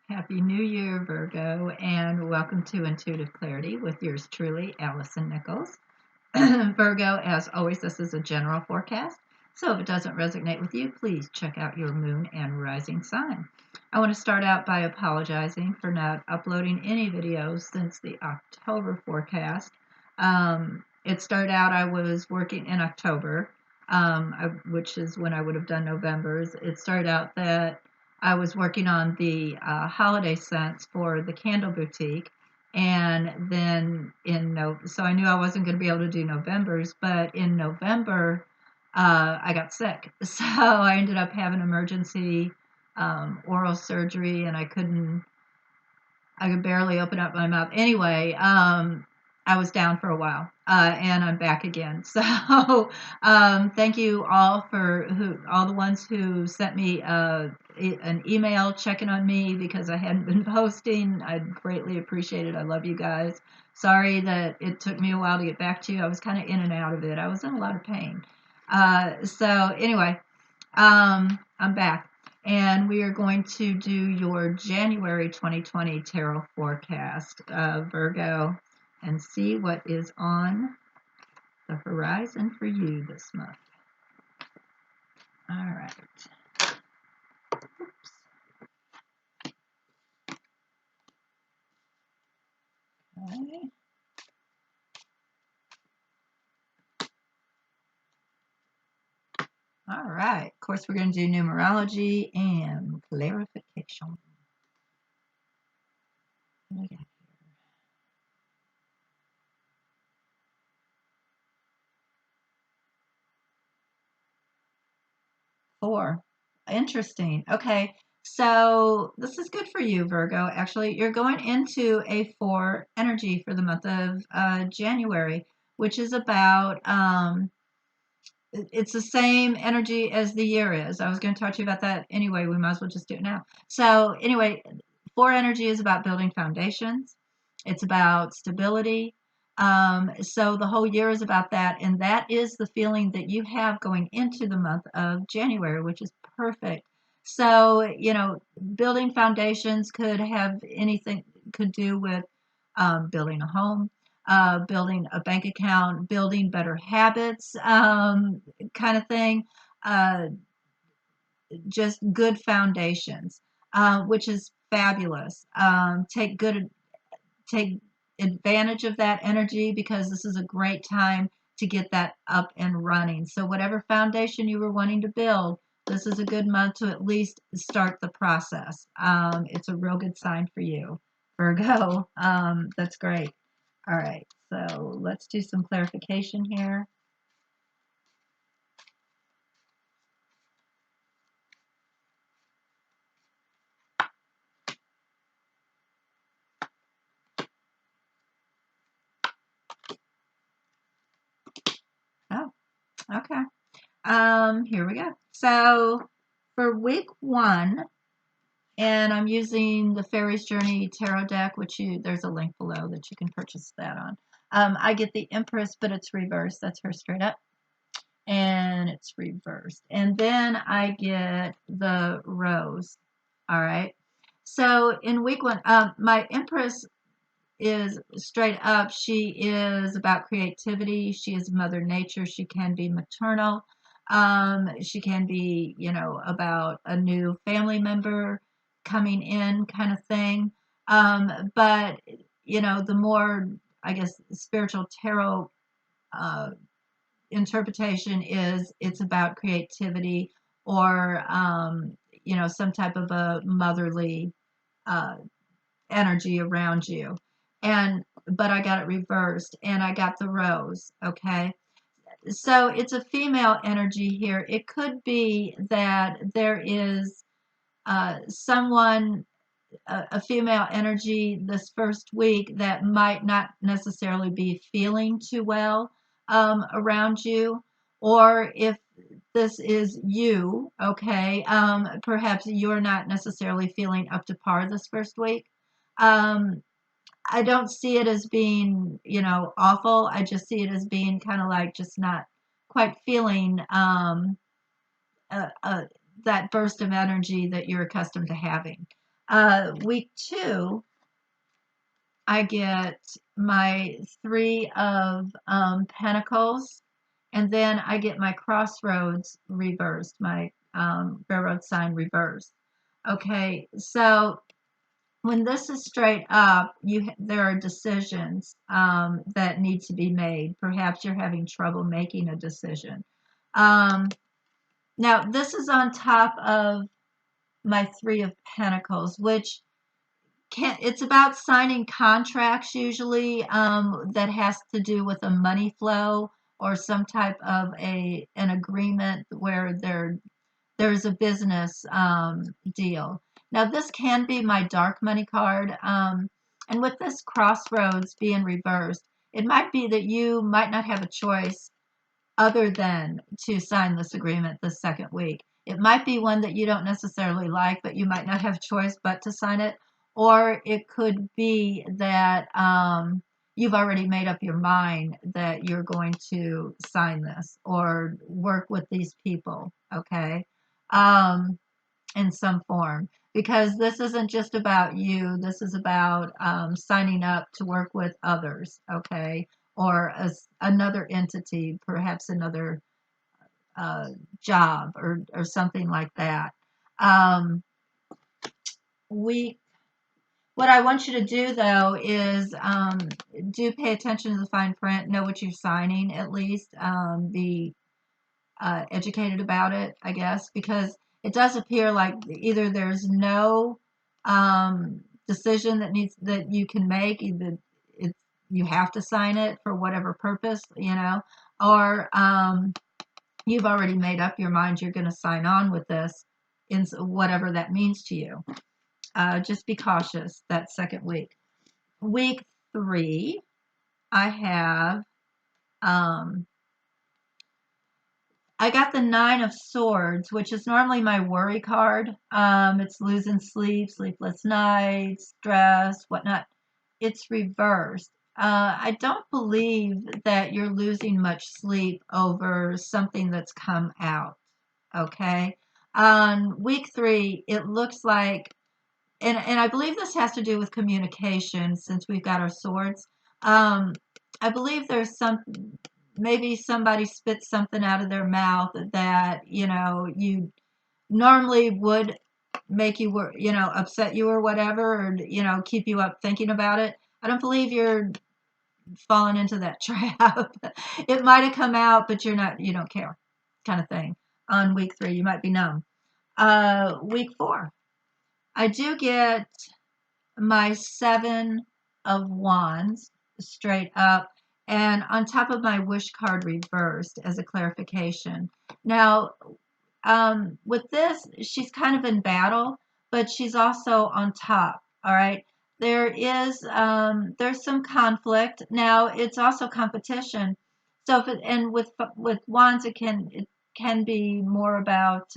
Happy New Year, Virgo, and welcome to Intuitive Clarity with yours truly, Allison Nichols. Virgo, as always, this is a general forecast, so if it doesn't resonate with you, please check out your moon and rising sign. I want to start out by apologizing for not uploading any videos since the October forecast. It started out I was working in October, which is when I would have done November's. It started out that I was working on the holiday scents for the candle boutique, and then so I knew I wasn't going to be able to do November's, but in November I got sick, so I ended up having emergency oral surgery, and I could barely open up my mouth. Anyway, I was down for a while, and I'm back again. So, thank you all all the ones who sent me an email checking on me because I hadn't been posting. I greatly appreciate it. I love you guys. Sorry that it took me a while to get back to you. I was kind of in and out of it. I was in a lot of pain. So anyway, I'm back. And we are going to do your January 2020 tarot forecast, Virgo, and see what is on the horizon for you this month. All right. Oops. Okay. All right. Of course, we're going to do numerology and clarification. What do we got here? 4. Interesting. Okay. So this is good for you, Virgo. Actually, you're going into a 4 energy for the month of January, which is about, it's the same energy as the year is. I was going to talk to you about that anyway. We might as well just do it now. So, anyway, 4 energy is about building foundations, it's about stability. So the whole year is about that, and that is the feeling that you have going into the month of January, which is perfect. So, building foundations could have anything, could do with building a home, building a bank account, building better habits, kind of thing. Uh, just good foundations, which is fabulous. Take advantage of that energy because this is a great time to get that up and running. So whatever foundation you were wanting to build, this is a good month to at least start the process. It's a real good sign for you, Virgo. That's great. All right, so let's do some clarification here. Oh, okay. Here we go. So for week 1, and I'm using the Fairies Journey Tarot deck, there's a link below that you can purchase that on. I get the Empress, but it's reversed. That's her straight up, and it's reversed. And then I get the Rose. All right. So in week 1, my Empress is straight up. She is about creativity. She is Mother Nature. She can be maternal. She can be, about a new family member coming in, kind of thing. But the more, I guess, spiritual tarot uh, interpretation is it's about creativity or some type of a motherly uh, energy around you. But I got it reversed and I got the Rose. Okay. So it's a female energy here. It could be that there is someone, a female energy this first week that might not necessarily be feeling too well around you. Or if this is you, okay, perhaps you're not necessarily feeling up to par this first week. Um, I don't see it as being, awful. I just see it as being kind of like just not quite feeling uh, uh, that burst of energy that you're accustomed to having. Week 2, I get my 3 of Pentacles, and then I get my crossroads reversed, my railroad sign reversed. Okay, so when this is straight up, there are decisions that need to be made. Perhaps you're having trouble making a decision. Um, Now, this is on top of my 3 of Pentacles, which it's about signing contracts usually, that has to do with a money flow or some type of an agreement where there's a business deal. Now, this can be my dark money card. And with this crossroads being reversed, it might be that you might not have a choice other than to sign this agreement the second week. It might be one that you don't necessarily like, but you might not have a choice but to sign it. Or it could be that you've already made up your mind that you're going to sign this or work with these people, okay, in some form. Because this isn't just about you, this is about signing up to work with others, okay, or another entity, perhaps another job or something like that. Um, we What I want you to do though is do pay attention to the fine print, know what you're signing at least, be educated about it, I guess, because it does appear like either there's no decision that you can make, either it's you have to sign it for whatever purpose, or you've already made up your mind you're going to sign on with this in whatever that means to you. Just be cautious that second week. Week 3, I have I got the 9 of Swords, which is normally my worry card. It's losing sleep, sleepless nights, stress, whatnot. It's reversed. I don't believe that you're losing much sleep over something that's come out. Okay. On week 3, it looks like, and I believe this has to do with communication since we've got our swords. Um, I believe there's maybe somebody spits something out of their mouth that, you normally would make you, upset you or whatever, or, keep you up thinking about it. I don't believe you're falling into that trap. It might have come out, but you don't care kind of thing. On week 3, you might be numb. Week 4, I do get my 7 of Wands straight up and on top of my wish card reversed as a clarification. Now, with this, she's kind of in battle, but she's also on top. All right. There's some conflict. Now, it's also competition. So, and with wands, it can be more about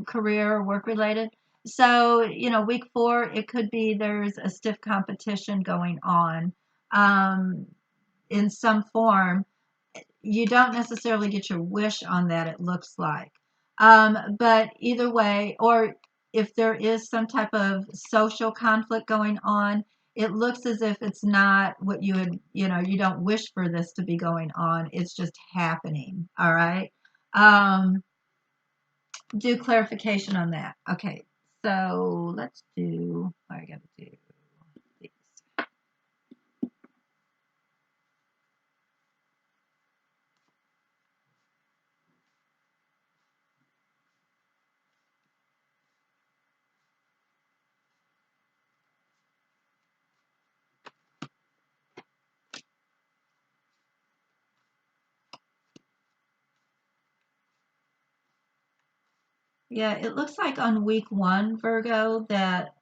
career or work related. So, week 4, it could be there's a stiff competition going on um, in some form. You don't necessarily get your wish on that, it looks like. But either way, or if there is some type of social conflict going on, it looks as if it's not what you don't wish for this to be going on. It's just happening. All right. Do clarification on that. Okay, so let's do, I gotta do these. Yeah, it looks like on week 1, Virgo, that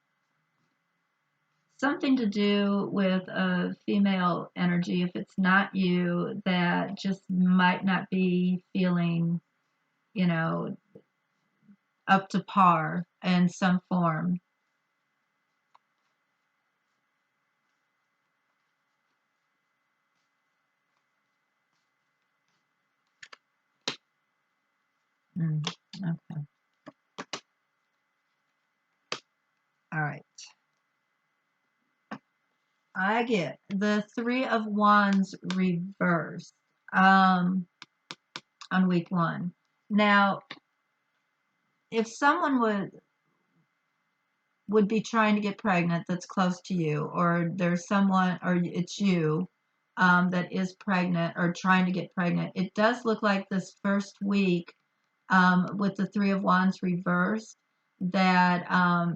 something to do with a female energy, if it's not you, that just might not be feeling, you know, up to par in some form. Mm, okay. right. I get the Three of Wands reversed on week one. Now, if someone would be trying to get pregnant that's close to you, or there's someone, or it's you that is pregnant or trying to get pregnant, it does look like this first week with the Three of Wands reversed that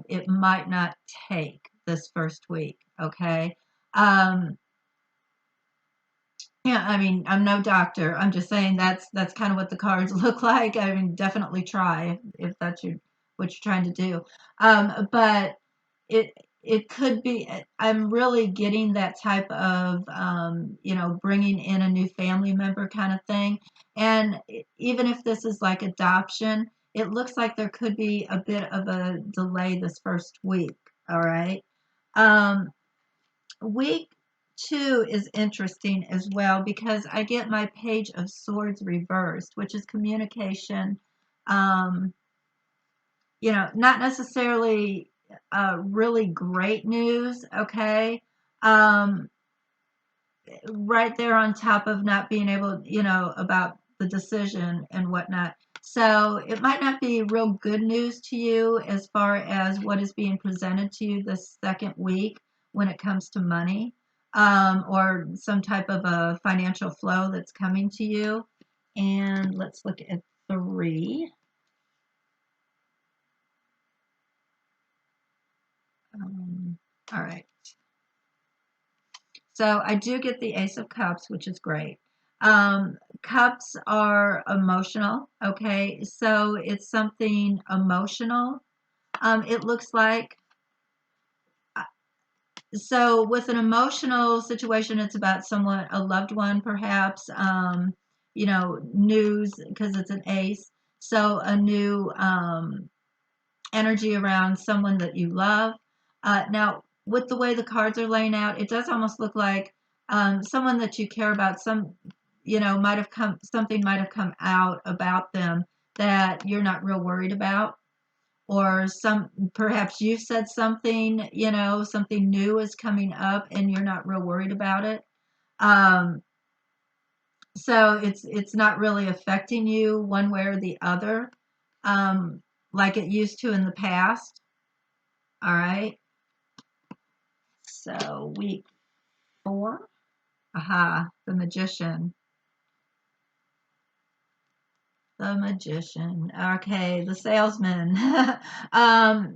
it might not take this first week. Okay. Um, Yeah, I mean, I'm no doctor. I'm just saying that's kind of what the cards look like. I mean, definitely try if that's what you're trying to do. But it it could be. I'm really getting that type of bringing in a new family member kind of thing. And even if this is like adoption, it looks like there could be a bit of a delay this first week. All right. Um, Week two is interesting as well because I get my Page of Swords reversed, which is communication. Um, not necessarily really great news, okay? Um, right there on top of not being able, about the decision and whatnot. So it might not be real good news to you as far as what is being presented to you this second week when it comes to money, or some type of a financial flow that's coming to you. And let's look at three. All right. So I do get the Ace of Cups, which is great. Cups are emotional, okay? So it's something emotional. It looks like. So with an emotional situation, it's about someone, a loved one, perhaps. News because it's an ace. So a new energy around someone that you love. Now, with the way the cards are laying out, it does almost look like someone that you care about. Something might have come out about them that you're not real worried about, or perhaps you said something, something new is coming up and you're not real worried about it. Um, so it's not really affecting you one way or the other, like it used to in the past. All right. So week four. Aha, the magician. The magician. Okay, the salesman.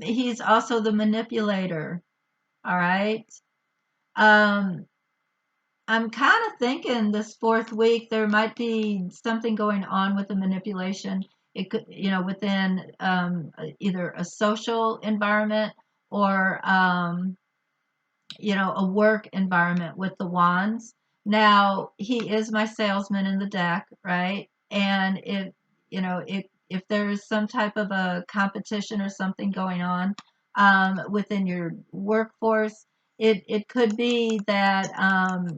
He's also the manipulator. All right. Um, I'm kind of thinking this fourth week there might be something going on with the manipulation. It could, within either a social environment or a work environment with the wands. Now, he is my salesman in the deck, right? And if there's some type of a competition or something going on within your workforce, it could be that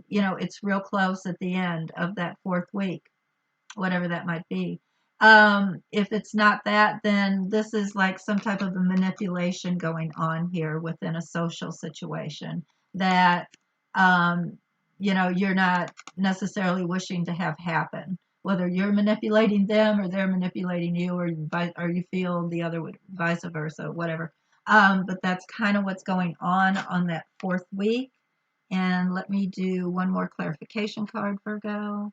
it's real close at the end of that fourth week, whatever that might be. If it's not that, then this is like some type of a manipulation going on here within a social situation that, you're not necessarily wishing to have happen. Whether you're manipulating them or they're manipulating you, or you feel the other would, vice versa, whatever. But that's kind of what's going on that fourth week. And let me do one more clarification card, Virgo.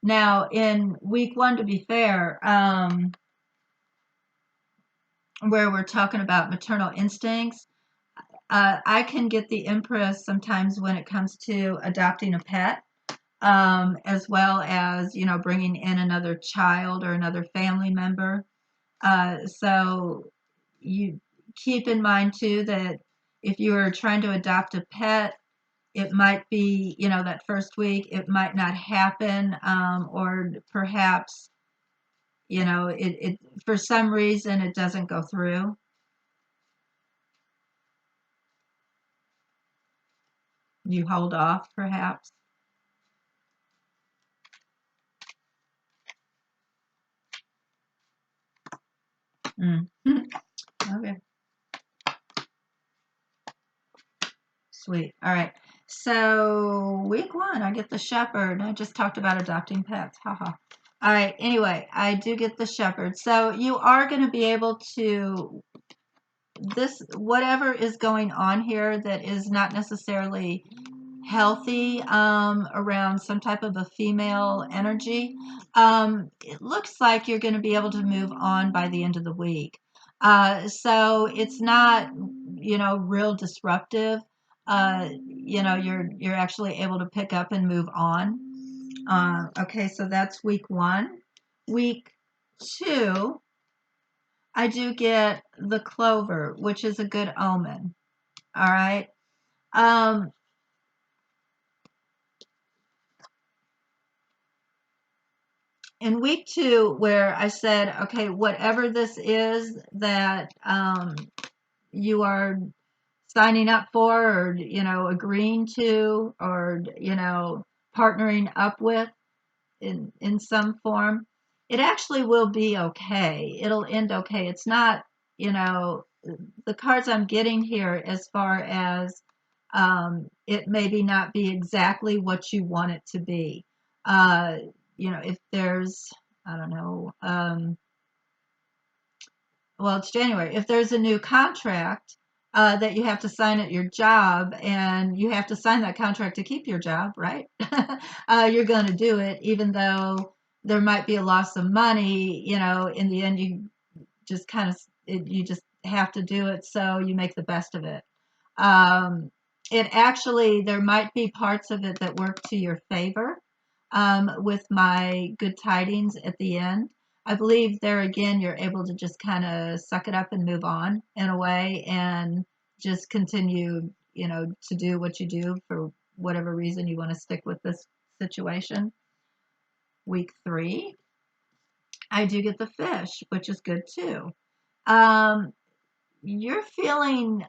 Now, in week one, to be fair, where we're talking about maternal instincts, I can get the Empress sometimes when it comes to adopting a pet, as well as, bringing in another child or another family member. So you keep in mind, too, that if you are trying to adopt a pet, it might be, that first week, it might not happen, or perhaps it for some reason it doesn't go through. You hold off perhaps. Mm. Okay. Sweet. All right. So week one, I get the shepherd. I just talked about adopting pets. Haha. All right. Anyway, I do get the shepherd. So you are going to be able to this whatever is going on here that is not necessarily healthy around some type of a female energy. It looks like you're going to be able to move on by the end of the week. So it's not, real disruptive. You're actually able to pick up and move on. Okay, so that's week one. Week two, I do get the clover, which is a good omen. All right. Um, in week two, where I said, okay, whatever this is that you are signing up for, or agreeing to, or partnering up with in some form, it actually will be okay. It'll end okay. It's not, the cards I'm getting here as far as it maybe not be exactly what you want it to be. Uh, if there's, I don't know, well, it's January. If there's a new contract that you have to sign at your job, and you have to sign that contract to keep your job, right? You're going to do it, even though there might be a loss of money. In the end, you just you just have to do it, so you make the best of it. Um, it actually, there might be parts of it that work to your favor with my good tidings at the end. I believe there again, you're able to just kind of suck it up and move on in a way, and just continue, to do what you do for whatever reason you want to stick with this situation. Week three, I do get the fish, which is good too. Um, you're feeling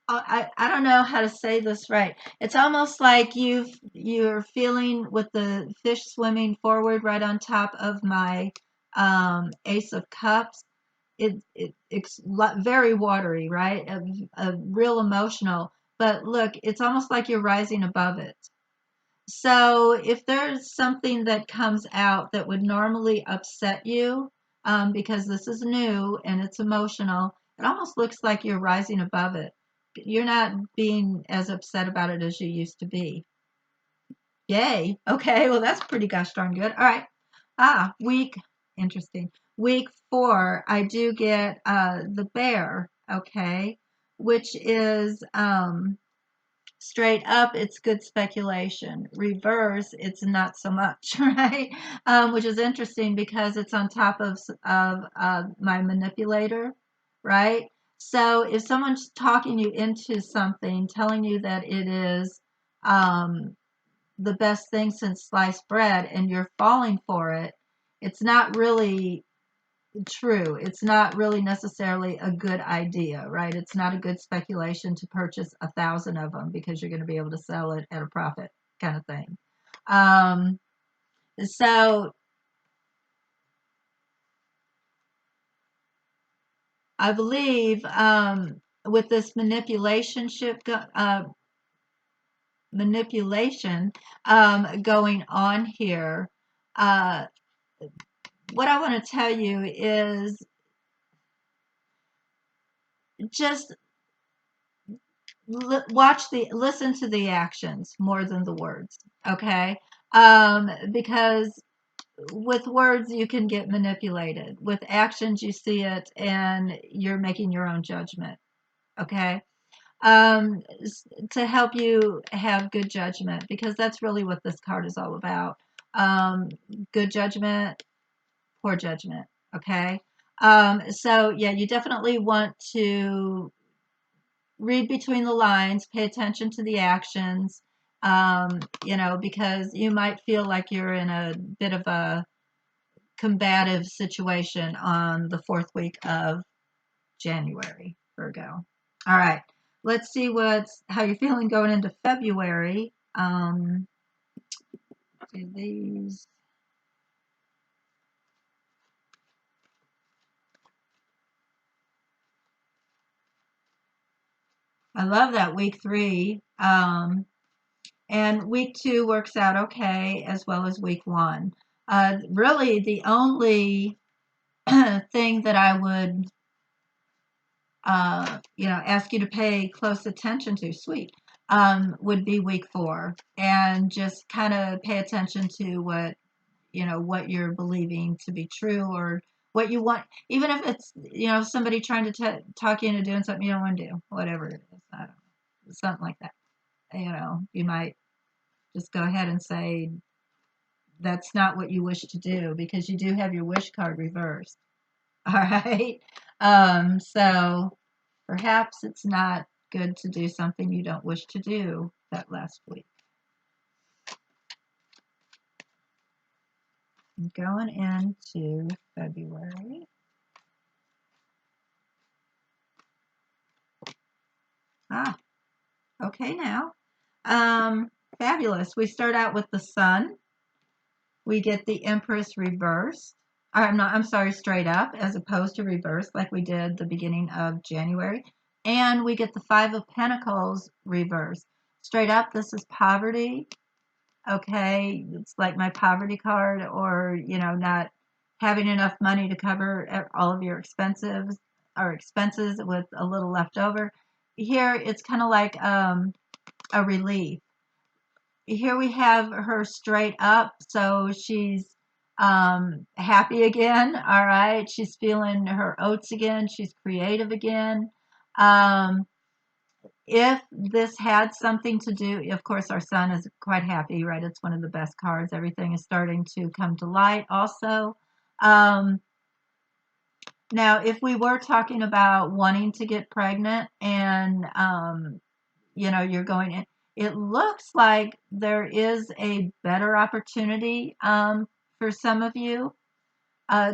I don't know how to say this right. It's almost like you're feeling with the fish swimming forward right on top of my Ace of Cups. It's very watery, right? A real emotional. But look, it's almost like you're rising above it. So if there's something that comes out that would normally upset you, because this is new and it's emotional, it almost looks like you're rising above it. You're not being as upset about it as you used to be. Yay. Okay. Well, that's pretty gosh darn good. All right. Interesting. Week four, I do get the bear. Okay. Which is, straight up, it's good speculation. Reverse, it's not so much, right? Which is interesting because it's on top of my manipulator, right? So if someone's talking you into something, telling you that it is um, the best thing since sliced bread, and you're falling for it, it's not really true. It's not really necessarily a good idea, right? It's not a good speculation to purchase 1,000 of them because you're going to be able to sell it at a profit, kind of thing. Um, so I believe with this manipulation going on here, uh, what I want to tell you is just listen to the actions more than the words, okay? Because with words you can get manipulated. With actions you see it and you're making your own judgment, okay? To help you have good judgment, because that's really what this card is all about. Good judgment, poor judgment, okay? So yeah, you definitely want to read between the lines, pay attention to the actions, because you might feel like you're in a bit of a combative situation on the fourth week of January, Virgo. All right, let's see how you're feeling going into February. Do these. I love that week 3. And week 2 works out okay, as well as week 1. Really, the only thing that I would, ask you to pay close attention to, sweet, would be week 4, and just kind of pay attention to what you're believing to be true, or what you want, even if it's, somebody trying to talk you into doing something you don't want to do, whatever it is, I don't know, something like that. You might just go ahead and say that's not what you wish to do, because you do have your wish card reversed. All right. So perhaps it's not good to do something you don't wish to do that last week. Going into February. Ah, okay now. Fabulous. We start out with the sun. We get the Empress reversed. I'm sorry, straight up, as opposed to reverse, like we did the beginning of January. And we get the Five of Pentacles reversed. Straight up, this is poverty. Okay, it's like my poverty card, or, not having enough money to cover all of your expenses with a little left over. Here, it's kind of like a relief. Here we have her straight up, so she's happy again. All right, she's feeling her oats again. She's creative again. Um, if this had something to do, of course, our sun is quite happy, right? It's one of the best cards. Everything is starting to come to light. Also, um, now if we were talking about wanting to get pregnant, and you're going in, it looks like there is a better opportunity for some of you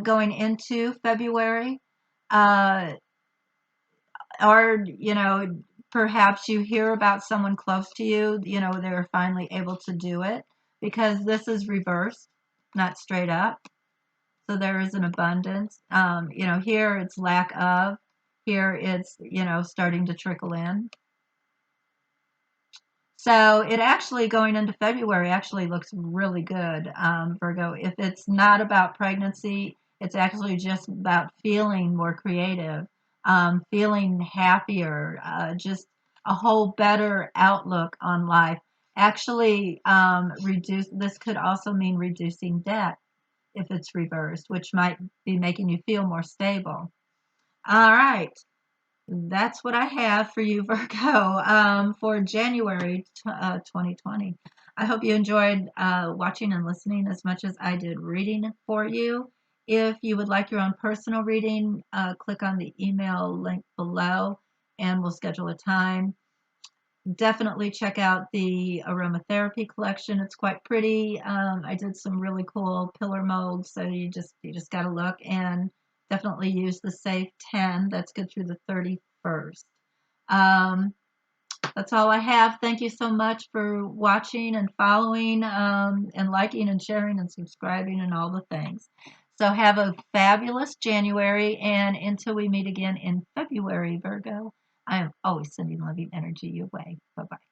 going into February. Uh, or, perhaps you hear about someone close to you, they're finally able to do it, because this is reversed, not straight up. So there is an abundance. Here it's lack of. Here it's, starting to trickle in. So it actually, going into February, actually looks really good, Virgo. If it's not about pregnancy, it's actually just about feeling more creative, feeling happier, just a whole better outlook on life. Actually, this could also mean reducing debt if it's reversed, which might be making you feel more stable. All right. That's what I have for you, Virgo, for January 2020. I hope you enjoyed watching and listening as much as I did reading for you. If you would like your own personal reading, click on the email link below and we'll schedule a time. Definitely check out the aromatherapy collection. It's quite pretty. I did some really cool pillar molds, so you just got to look, and definitely use the Safe 10. That's good through the 31st. Um, that's all I have. Thank you so much for watching and following, and liking and sharing and subscribing and all the things. So have a fabulous January, and until we meet again in February, Virgo, I am always sending loving energy your way. Bye-bye.